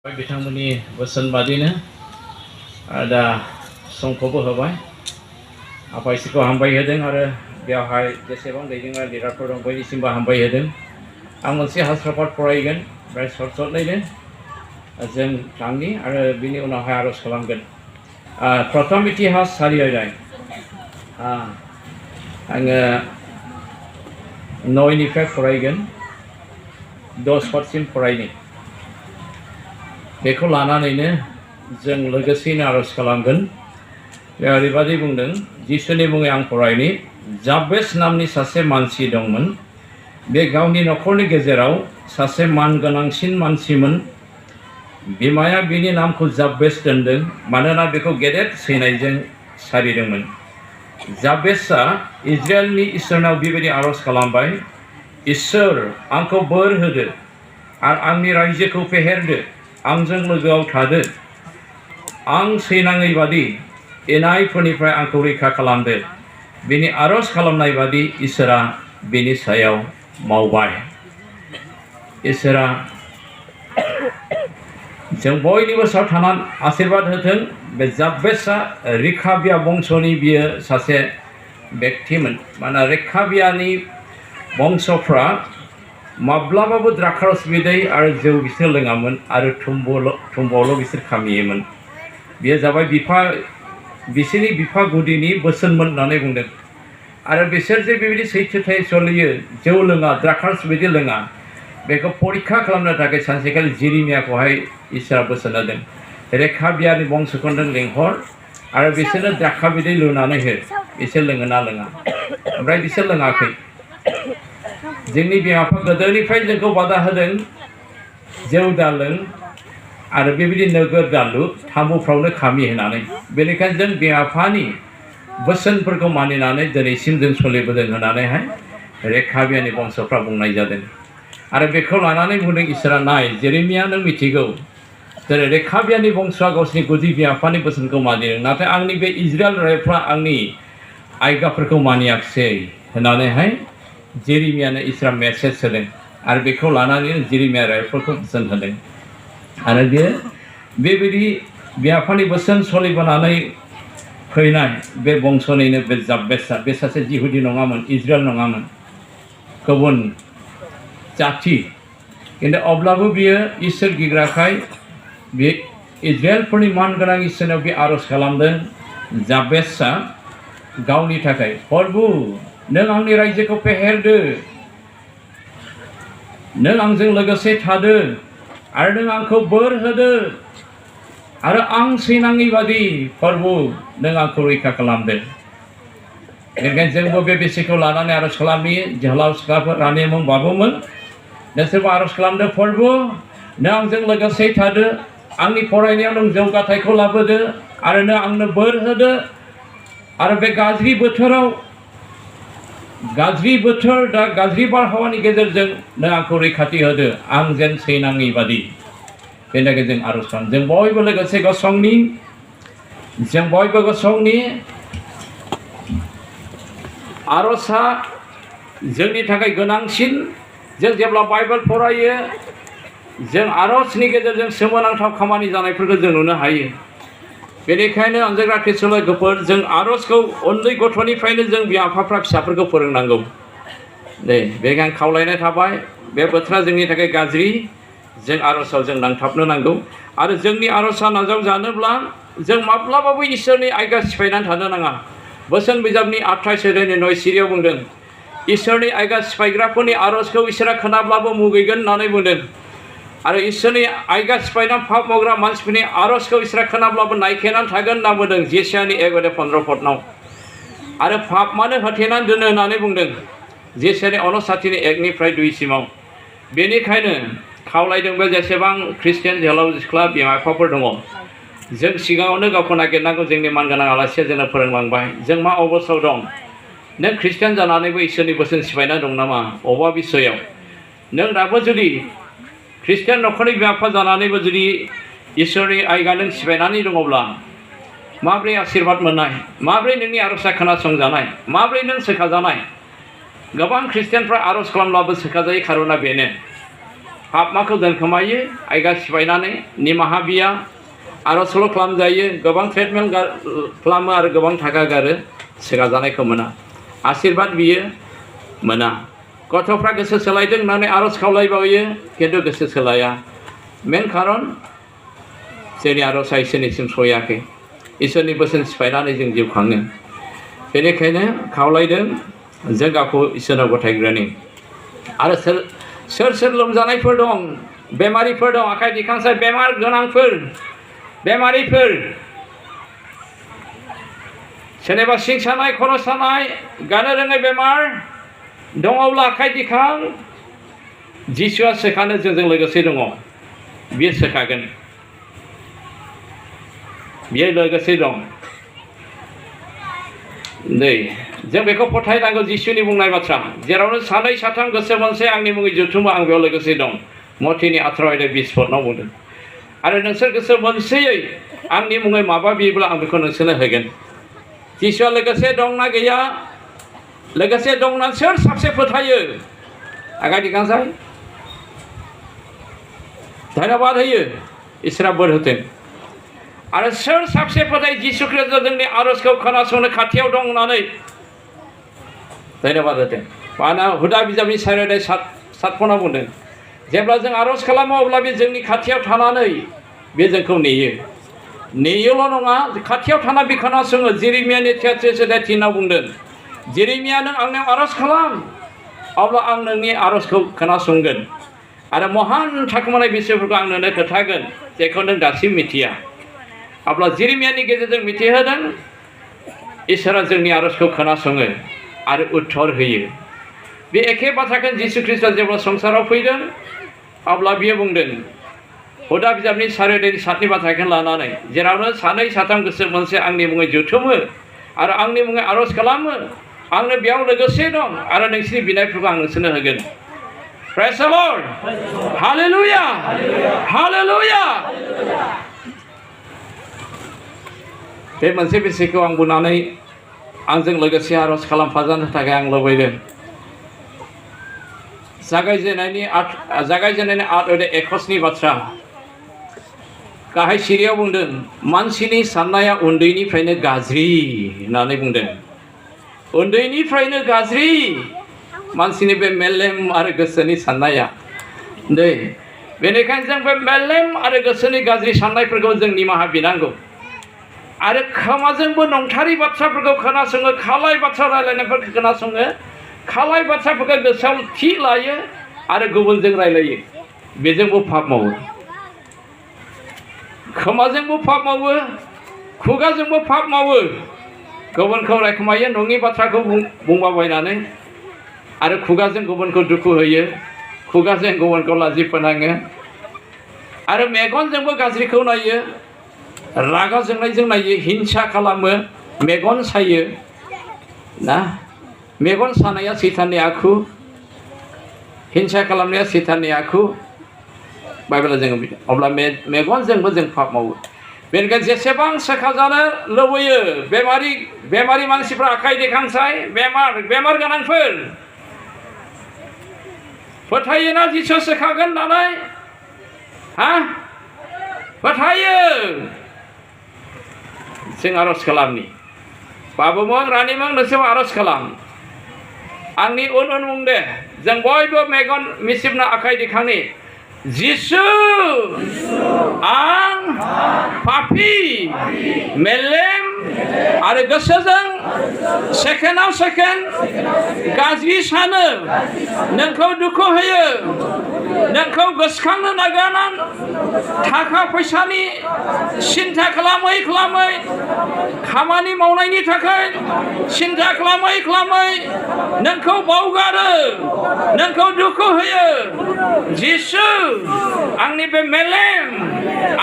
बिथांमोननि बोसोन बादिनो दा समखौबो होबाय आफा इसोरखौ हामबाय होदों आरो बेवहाय जेसेबां दैदेनग्रा लिडारफोर दं बयनिसिमबो हामबाय होदों। आं मोनसे हास्राफाद फरायगोन ओमफ्राय सर्टनो जों थांनि आरो बिनि उनावहाय आर'ज खालामगोन। प्रथम इतिहास 4 अध्याय आङो 9निफ्राय फरायगोन 10 पदसिम फरायनि। बेखौ लानानैनो जों लोगोसेनो आर'ज खालामगोन। बेयाव ओरैबादि बुंदों, जिसुनि मुङै आं फरायनि। जाबेस नामनि सासे मानसि दंमोन। बे गावनि न'खरनि गेजेराव सासे मानगोनांसिन मानसिमोन। बिमाया बिनि नामखौ जाबेस दोनदों मानोना बेखौ गेदेर सैनायजों सारिदोंमोन। जाबेसआ इजराइलनि इसोरनाव बेबायदि आर'ज खालामबाय, इसोर आंखौ बोर होदो आरो आंनि रायजोखौ फेहेरदो, आंजों लोगोआव थादो, आं सैनाङै बादि इनायफोरनिफ्राय आंखौ रैखा खालामदो। बिनि आर'ज खालामनाय बादि इसोरा बिनि सायाव मावबाय। इसोरा जों बयनिबो सायाव थानानै आशीर्बाद होथों। बे जाबेसआ रेखाबिया बंस'नि बियो सासे व्यक्तिमोन। मानोना रेखाबियानि बंस'फ्रा माब्लाबाबो द्राक्षारस बिदै आरो जौ बिसोर लोङामोन आरो थुम्बुआवल' बिसोर खामियोमोन। बेयो जाबाय बिसोरनि बिफा गुदिनि बोसोनमोन होननानै बुंदों। आरो बिसोर जे बेबायदि सैथोथाय सोलियो, जौ लोङा, द्राक्षारस बिदै लोङा, बेखौ परिखा खालामनो थाखाय सानसेखालि जेरेमियाखौहाय इसोरा बोसोन होदों। रेखाबियानि बंस'खौ नों लेंहर आरो बिसोरनो द्राक्षा बिदै लुनानै हो, बिसोर लोङो ना लोङा। ओमफ्राय बिसोर लोङाखै। जोंनि बिमा बिफा गोदोनिफ्राय जोंखौ बादा होदों, जौ दालों आरो बेबायदि नोगोर दालु, थामुफ्रावनो खामि होनानै। बेनिखायनो जों बिमा बिफानि बोसोनफोरखौ मानिनानै दिनैसिम जों सोलिबोदों होननानैहाय रेखाबियानि बंस'फ्रा बुंनाय जादों। आरो बेखौ लानानै बुंदों इसोरा, नाय जेरेमिया नों मिथिगौ, जेरै रेखाबियानि बंस'आ गावसिनि गुदि बिमा बिफानि बोसोनखौ मानिदों, नाथाय आंनि बे इजराइल रायजोफ्रा आंनि आयगाफोरखौ मानियाखिसै होननानैहाय जेरेमियानो इसोरा मेसेज होदों। आरो बेखौ लानानै जेरेमिया रायजोफोरखौ बोसोन होदों। आरो बेबायदि बिमा बिफानि बोसोन सोलिबोनानै फैनाय बे बंस'निनो बे जाबेसआ, बे सासे जिहुदी नङामोन, इजराइल नङामोन, गुबुन जाथि। खिन्थु अब्लाबो बियो इसोर गिग्राखाय बे इजराइलफोरनि मानगोनां इसोरनाव बे आर'ज खालामदों। जाबेसआ गावनि थाखाय, प्रभु नों आंनि रायजोखौ फेहेरदो, नों आंजों लोगोसे थादो आरो नों आंखौ बोर होदो आरो आं सैनाङै बादि प्रभु नों आंखौ रैखा खालामदो। बेनिखायनो जोंबो बे बिसिखौ लानानै आर'ज खालामनि। जोहोलाव सिख्लाफोर रानि मुं बाबुमोन, नोंसोरबो आर'ज खालामदो, प्रभु नों आंजों लोगोसे थादो, आंनि फरायनायाव नों जौगाथायखौ लाबोदो आरो नों आंनो बोर होदो। आरो बे गाज्रि बोथोर दा गाज्रि बारहावानि गेजेरजों नों आंखौ रैखाथि होदो, आं जेन सैनाङै बादि। बेनि थाखाय जों आर'ज खालाम। जों बयबो लोगोसे गसंनि। आर'जआ जोंनि थाखाय गोनांसिन। जों जेब्ला बाइबेल फरायो, जों आर'जनि गेजेरजों सोमोनांथाव खामानि जानायफोरखौ जों नुनो हायो। बेनिखायनो अनजाग्रा ख्रिस्ट'ल लोगोफोर, जों आर'जखौ उन्दै गथ'निफ्रायनो जों बिमा बिफाफ्रा फिसाफोरखौ फोरोंनांगौ। बेखायनो खावलायनाय थाबाय, बे बोथोरा जोंनि थाखाय गाज्रि, जों आर'जआव जों नांथाबनो नांगौ। आरो जोंनि आर'जआ नाजावजानोब्ला जों माब्लाबाबो इसोरनि आयगा सिफायनानै थानो नाङा। बोसोन बिजाबनि 28 अध्यायनि 9 सिरियाव बुंदों, इसोरनि आयगा सिफायग्राफोरनि आर'जखौ इसोरा खोनाब्लाबो मुगैगोन होननानै बुंदों। आरो इसोरनि आयगा सिफायनानै पाप मावग्रा मानसिफोरनि आर'जखौ इसोरा खोनाब्लाबो नायखेनानै थागोन होनना बुंदों जेसायानि 1 अध्याय 15 पदनाव। आरो पाप मानो होथेनानै दोनो होननानै बुंदों जेसायानि 59 1निफ्राय 2 सिमाव। बेनिखायनो खावलायदों, बे जेसेबां ख्रिस्टियान जोहोलाव सिख्ला बिमा बिफाफोर दङ, जों सिगाङावनो गावखौ नागिरनांगौ। जोंनि मानगोनां आलासिया जोंनो फोरोंलांबाय जों मा अबस्थायाव दं। नों ख्रिस्टियान जानानैबो इसोरनि बोसोन सिफायना दं नामा? अबा बिसयाव नों दाबो जुदि ख्रिस्टियान न'खरनि बिमा बिफा जानानैबो जुदि इसोरनि आयगा नों सिफायनानै दङब्ला, माब्रै आशीर्बाद मोननाय, माब्रै नोंनि आर'जआ खोनासंजानाय, माब्रै नों सोखाजानाय? गोबां ख्रिस्टियानफ्रा आर'ज खालामब्लाबो सोखाजायै खार'ना बेनो, पापमाखौ दोनखोमायो आयगा सिफायनानै निमाहा बिया आर'जल' खालामजायो गोबां ट्रिटमेन्ट खालामो आरो गोबां थाखा गारो सिगा जानायखौ मोना आशीर्बाद बियो मोना गथ'फ्रा गोसो सोलायदों होननानै आर'ज खावलायबावयो खिन्थु गोसो सोलाया मेन खारन जोंनि आर'जआ इसोरनिसिम सहैयाखै इसोरनि बोसोन सिफायनानै जों जिउ खाङो बेनिखायनो खावलायदों जों गावखौ इसोरनाव गथायग्रोनि आरो सोर सोर लोमजानायफोर दं बेमारिफोर दं आखाइ दिखांसाय बेमार गोनांफोर बेमारिफोर सोरनिबा सिं सानाय खर' सानाय गानो रोङै बेमार दङब्ला आखाइ दिखां जिसुआ सोखानो जोंजों लोगोसे दङ बियो सोखागोन बियो लोगोसे दं नै जों बेखौ फोथायनांगौ जिसुनि बुंनाय बाथ्रा जेरावनो सानै साथाम गोसो मोनसे आंनि मुङै जुथुमो आं बेयाव लोगोसे दं मथिनि 18:20 बुंदों आरो नोंसोर गोसो मोनसेयै आंनि मुङै माबा बियोब्ला आं बेखौ नोंसोरनो होगोन जिसुआ लोगोसे दंना गैया लोगोसे दंना सोर साबसे फोथायो आगाय दिखांसाय धन्यबाद होयो इसोरा बोर होथों आरो सोर साबसे फोथाय जिसु ख्रीष्ट जोंनि आर'जखौ खोनासंनो खाथियाव दं होननानै धन्यबाद होथों मानोना हुदा बिजाबनि 4:7 बुंदों जेब्ला जों आर'ज खालामो अब्ला बे जोंनि खाथियाव थानानै बे जोंखौ नेयोल' नङा खाथियाव थाना बे खोनासङो जेरेमियानि 33:3 बुंदों जेरेमिया नों आंनियाव आर'ज खालाम अब्ला आं नोंनि आर'जखौ खोनासंगोन आरो महान थाखोमानाय बिसयफोरखौ आं नोंनो खोन्थागोन जेखौ नों दासिम मिथिया अब्ला जेरेमियानि गेजेरजों मिथिहोदों इसोरा जोंनि आर'जखौ खोनासङो आरो उत्तर होयो बे एखे बाथ्राखौ जिसु ख्रीष्टआ जेब्ला संसाराव फैदों अब्ला बियो बुंदों हुदा बिजाबनि 4:7 बाथ्राखौ लानानै जेरावनो सानै साथाम गोसो मोनसे आंनि मुङै जुथुमो आरो आंनि मुङै आर'ज खालामो आंनो बेयाव लोगोसे दं आरो नोंसिनि बिनायफोरखौ आं नोंसोरनो होगोन प्रेज द लर्ड हालेलुया हालेलुया बे मोनसे बिसयखौ आं बुंनानै आंजों लोगोसे आर'ज खालामफाजानो थाखाय आं लुबैदों जागायजेननायनि 8:21 बाथ्रा गाहाय सिरियाव बुंदों मानसिनि साननाया उन्दैनिफ्रायनो गाज्रि होननानै बुंदों उन्दैनिफ्रायनो गाज्रि मानसिनि बे मेलेम आरो गोसोनि साननाया दे बेनिखायनो जों बे मेलेम आरो गोसोनि गाज्रि साननायफोरखौ जों निमाहा बिनांगौ आरो खोमाजोंबो नंथारि बाथ्राफोरखौ खोनासङो खालाय बाथ्रा रायलायनायफोरखौ खोनासङो खालाय बाथ्राफोरखौ गोसोआव थि लायो आरो गुबुनजों रायलायो बेजोंबो पाप मावो खोमाजोंबो पाप मावो खुगाजोंबो पाप मावो गुबुनखौ रायखोमायो नङि बाथ्राखौ बुंबाबायनानै आरो खुगाजों गुबुनखौ दुखु होयो खुगाजों गुबुनखौ लाजि फोनाङो आरो मेगनजोंबो गाज्रिखौ नायो रागा जोंनायजों नायो हिंसा खालामो मेगन सायो ना मेगन सानाया सैताननि आखु हिंसा खालामनाया सैताननि आखु बाइबेलाव जोङो अब्ला मेगनजोंबो जों पाप मावो बेनिखायनो जेसेबां सोखाजानो लुबैयो बेमारि मानसिफ्रा आखाइ दिखांसाय बेमार गोनांफोर फोथायोना जिसु सोखागोन होननानै फोथायो जों आर'ज खालामनि बाबुमोन रानिमोन नोंसोर आर'ज खालाम आंनि उन बुं दे जों बयबो मेगन मिसिबना आखाइ दिखांनि जिसु आं पापि मेलेम आरो गोसोजों सेकेन्डआव सेकेन्ड गाज्रि सानो नोंखौ दुखु होयो नोंखौ गोसोखांनो नागारनानै थाखा फैसानि सिन्था खालामै खामानि मावनायनि थाखाय सिन्था खालामै नोंखौ बावगारो नोंखौ दुखु होयो जिसु आंनि बे मेलेम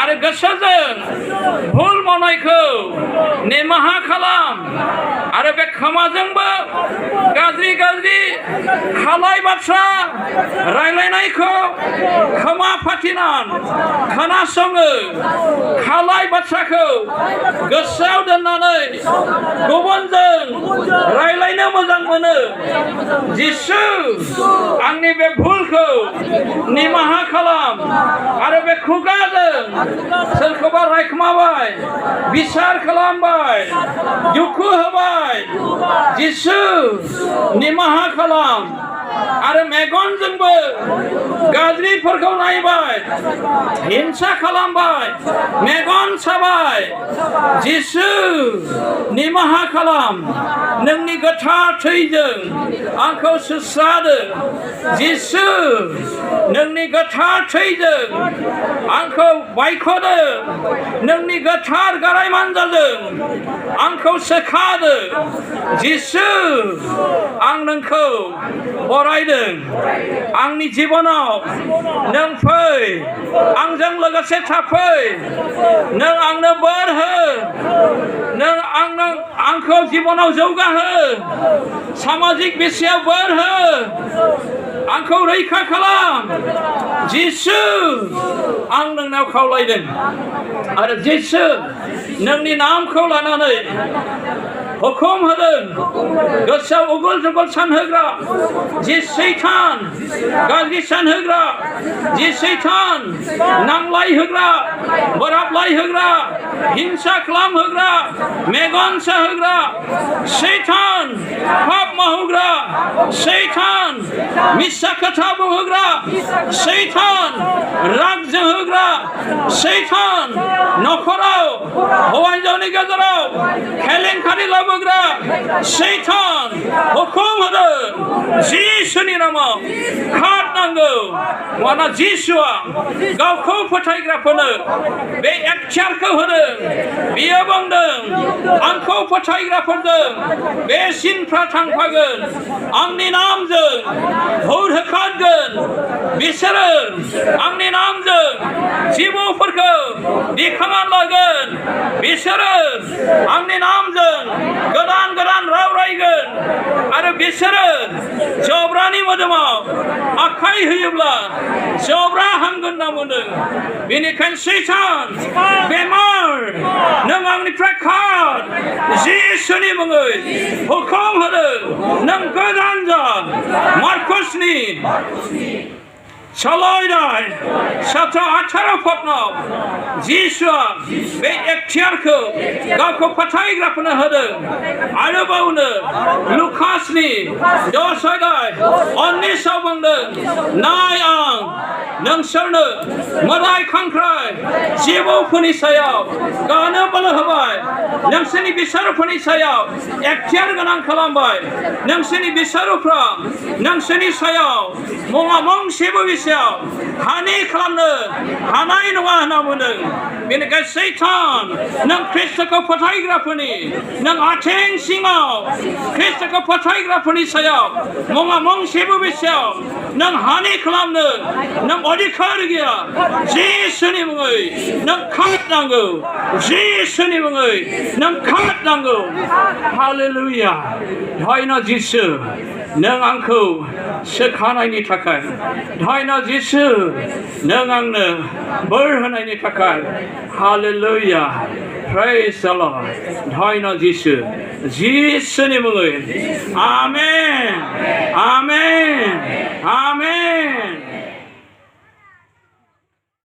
आरो आरो गोसोजों भुल मावनायखौ निमाहा खालाम आरो बे खोमाजोंबो गाज्रि गाज्रि खालाय बाथ्रा रायलायनायखौ खोमा फाथिनानै खोनासङो खालाय बाथ्राखौ गोसोआव दोननानै गुबुनजों रायलायनो मोजां मोनो जिसु आंनि बे भुलखौ निमाहा खालाम आरो बे खुगाजों सोरखौबा रायखोमाबाय बिसार खालामबाय दुखु होबाय जिसु निमाहा खालाम आरो मेगनजोंबो गाज्रिफोरखौ नायबाय हिंसा खालामबाय मेगन साबाय जिसु निमाहा खालाम नोंनि गोथार थैजों आंखौ सुस्रादो जिसु नोंनि गोथार थैजों आंखौ बायख'दो नोंनि गोथार गाराय मानजाजों आंखौ सोखादो जिसु आं नोंखौ बरायदों आंनि जिबनाव नों फै आंजों लोगोसे थाफै नों आंनो बोर हो नों आंखौ जिबनाव जौगाहो सामाजिक बिषयाव बोर हो आंखौ रैखा खालाम जिसु आं नोंनाव खावलायदों आरो जिसु नोंनि नामखौ लानानै हुकुम होदों गोसोआव उगुल जुगुल सानहोग्रा जि सैतान गाज्रि सानहोग्रा जि सैतान नांलाय होग्रा बोराबलाय होग्रा हिंसा खालामहोग्रा मेगन साहोग्रा सैतान पाप मावहोग्रा सैतान मिसा खोथा बुंहोग्रा सैतान राग जोंहोग्रा सैतान नखराव हौवा हिनजावनि गेजेराव केलेंकारि लाबोग्रा सैतान हुकुम होदों जिसुनि नामाव खारनांगौ मानोना जिसुआ गावखौ फोथायग्राफोरनो बे एखतियारखौ होदों बियो बुंदों आंखौ फोथायग्राफोरजों बे सिनफ्रा थांफागोन आंनि नामजों भुत होखारगोन बिसोरो आंनि नामजों जिबौफोरखौ दिखांनानै लागोन बिसोरो आंनि नामजों गोदान गोदान राव रायगोन आरो बिसोरो जब्रानि मोदोमाव आखाइ होयोब्ला जब्रा हामगोन होनना बुंदों बेनिखायनो सैतान बेमार नों आंनिफ्राय खार जिसुनि मुङै हुकुम होदों नों गोदान जा मार्कसनि सलायनाय 17-18 पदनाव जिसुआ बे एखतियारखौ गावखौ फोथायग्राफोरनो होदों आरोबावनो लुकासनि 10 अध्याय 19 बुंदों नाय आं नोंसोरनो मोदाय खांख्राय जिबौफोरनि सायाव गानो बोलो होबाय नोंसोरनि बिसारुफोरनि सायाव एखतियार गोनां खालामबाय नोंसोरनि बिसारुफ्रा नोंसोरनि सायाव मुङा मोनसेबो हानि खालामनो हानाय नङा होनना बुंदों बेनिखायनो सैतान नों ख्रिस्टखौ फोथायग्राफोरनि नों आथिं सिङाव ख्रिस्टखौ फोथायग्राफोरनि सायाव मुङा मोनसेबो बिषयाव नों हानि खालामनो नों अधिकार गैया जिसुनि मुङै नों खारनांगौ जिसुनि मुङै नों खारनांगौ हालेलुया धन्य जिसु नों आंखौ सोखानायनि थाखाय धन्य जिसु नों आंनो बोर होनायनि थाखाय हालेलुया प्रेज द लर्ड धन्य जिसु जिसुनि मुङै आमेन आमेन आमेन